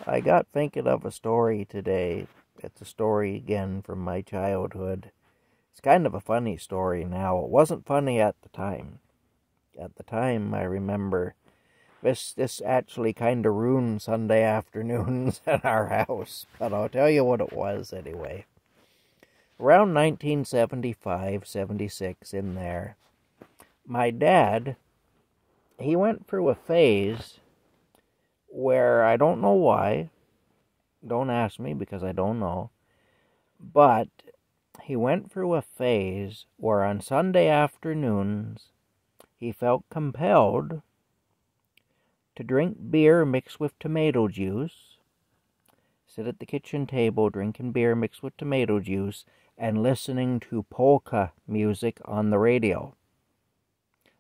I got thinking of a story today. It's a story again from my childhood. It's kind of a funny story now. It wasn't funny at the time. At the time, I remember this actually kind of ruined Sunday afternoons at our house. But I'll tell you what it was anyway. Around 1975, 76, in there, my dad, he went through a phase where I don't know why, don't ask me because I don't know, but he went through a phase where on Sunday afternoons he felt compelled to drink beer mixed with tomato juice, sit at the kitchen table drinking beer mixed with tomato juice, and listening to polka music on the radio.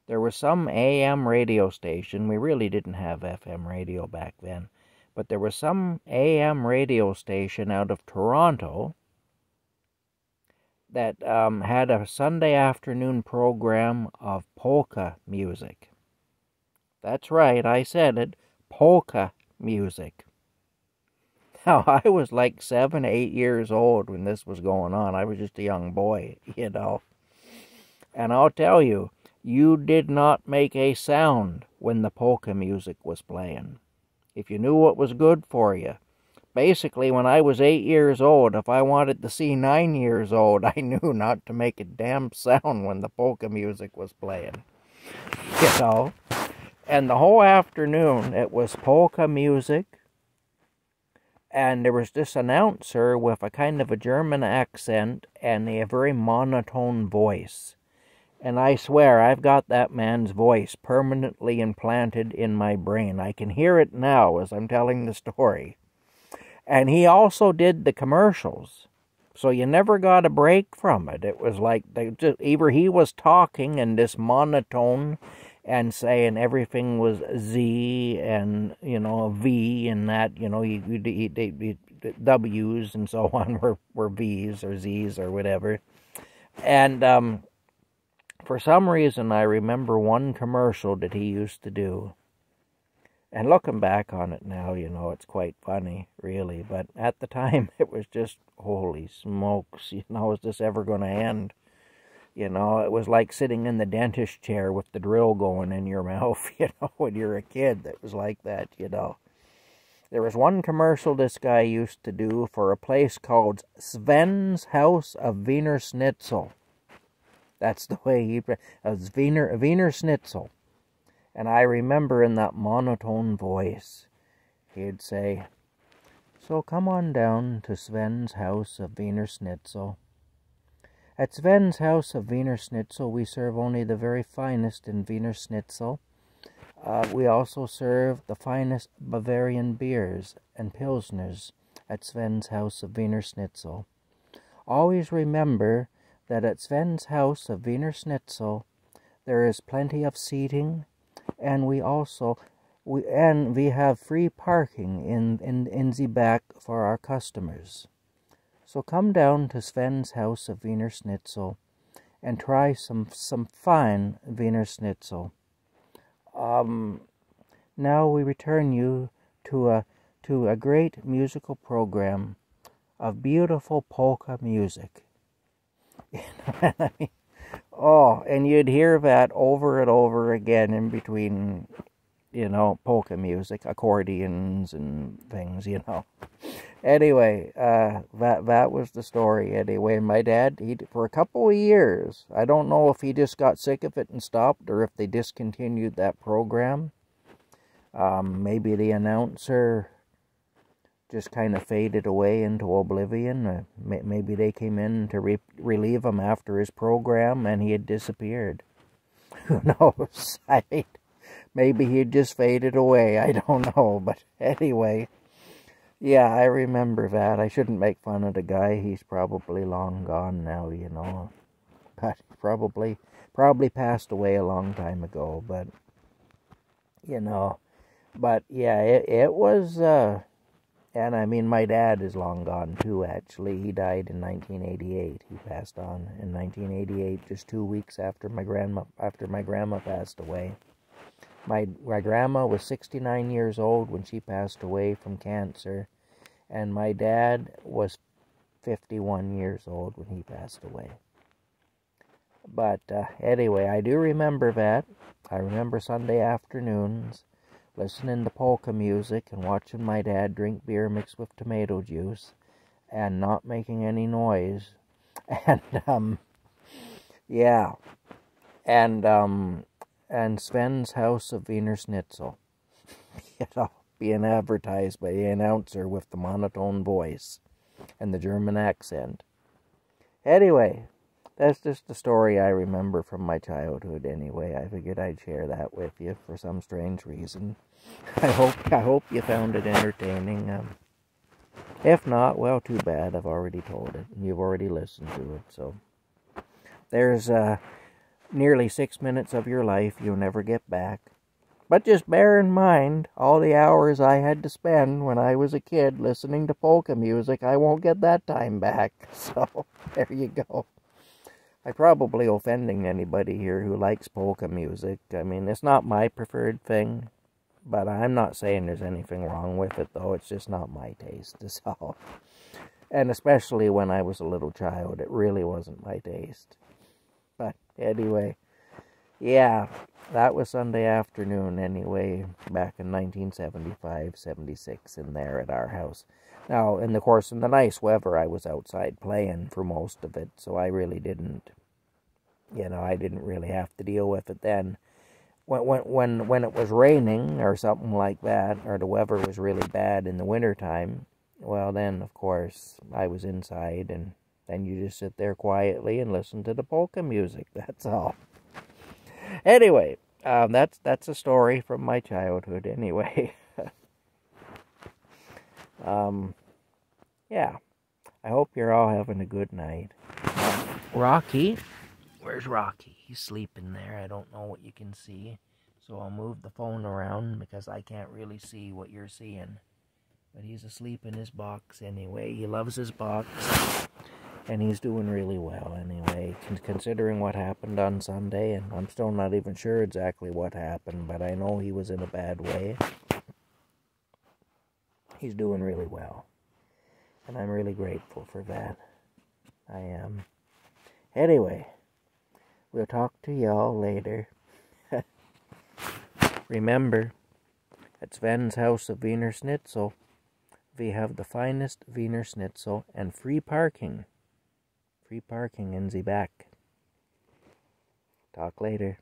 There was some AM radio station. We really didn't have FM radio back then. But there was some AM radio station out of Toronto that had a Sunday afternoon program of polka music. That's right, I said it, polka music. Now, I was like 7, 8 years old when this was going on. I was just a young boy, And I'll tell you, you did not make a sound when the polka music was playing. If you knew what was good for you. Basically, when I was 8 years old, if I wanted to see 9 years old, I knew not to make a damn sound when the polka music was playing. And the whole afternoon, it was polka music. And there was this announcer with a kind of a German accent and a very monotone voice. And I swear, I've got that man's voice permanently implanted in my brain. I can hear it now as I'm telling the story. And he also did the commercials. So you never got a break from it. It was like, either he was talking in this monotone and saying everything was Z and, V and that, W's and so on were V's or Z's or whatever. And for some reason, I remember one commercial that he used to do. And looking back on it now, it's quite funny, really. But at the time, it was just, holy smokes, is this ever going to end? It was like sitting in the dentist chair with the drill going in your mouth, when you're a kid. That was like that, There was one commercial this guy used to do for a place called Sven's House of Wiener Schnitzel. That's the way he... Wiener Schnitzel. And I remember in that monotone voice, he'd say, "So come on down to Sven's House of Wiener Schnitzel. At Sven's House of Wiener Schnitzel, we serve only the very finest in Wiener Schnitzel. We also serve the finest Bavarian beers and pilsners at Sven's House of Wiener Schnitzel. Always remember that at Sven's House of Wiener Schnitzel, there is plenty of seating, and we have free parking in the back for our customers. So come down to Sven's House of Wiener Schnitzel and try some fine Wiener Schnitzel. Now we return you to a great musical program of beautiful polka music." And you'd hear that over and over again in between, polka music, accordions and things, Anyway, that was the story. Anyway, my dad, for a couple of years, I don't know if he just got sick of it and stopped, or if they discontinued that program. Maybe the announcer just kind of faded away into oblivion. Maybe they came in to relieve him after his program and he had disappeared. Who knows? Maybe he had just faded away. I don't know. But anyway, yeah, I remember that. I shouldn't make fun of the guy. He's probably long gone now, But probably passed away a long time ago. But, But, yeah, it was... And I mean, my dad is long gone too, actually. He died in 1988. He passed on in 1988, just 2 weeks after my grandma passed away. My grandma was 69 years old when she passed away from cancer, and my dad was 51 years old when he passed away. But anyway, I do remember that. I remember Sunday afternoons listening to polka music and watching my dad drink beer mixed with tomato juice and not making any noise. And yeah, and Sven's House of Wiener Schnitzel, being advertised by the announcer with the monotone voice and the German accent. Anyway, that's just the story I remember from my childhood. Anyway, I figured I'd share that with you for some strange reason. I hope you found it entertaining. If not, well, too bad. I've already told it, and you've already listened to it. So there's nearly 6 minutes of your life you'll never get back. But just bear in mind all the hours I had to spend when I was a kid listening to polka music. I won't get that time back. So there you go. I'm probably offending anybody here who likes polka music. I mean, it's not my preferred thing, but I'm not saying there's anything wrong with it, though. It's just not my taste, is all. And especially when I was a little child, it really wasn't my taste. But anyway, yeah, that was Sunday afternoon anyway, back in 1975, 76 in there at our house. Now, in the course of the nice weather, I was outside playing for most of it, so I really didn't, I didn't really have to deal with it then. When it was raining or something like that, or the weather was really bad in the wintertime, well then, of course, I was inside, and then you just sit there quietly and listen to the polka music, that's all. Anyway, that's a story from my childhood anyway. Yeah, I hope you're all having a good night. Rocky, where's Rocky? He's sleeping there. I don't know what you can see, so I'll move the phone around because I can't really see what you're seeing. But he's asleep in his box anyway. He loves his box, and he's doing really well anyway, considering what happened on Sunday. And I'm still not even sure exactly what happened, but I know he was in a bad way. He's doing really well, and I'm really grateful for that. I am. Anyway, we'll talk to y'all later. Remember, at Sven's House of Wiener Schnitzel, we have the finest Wiener Schnitzel and free parking. Free parking in the back. Talk later.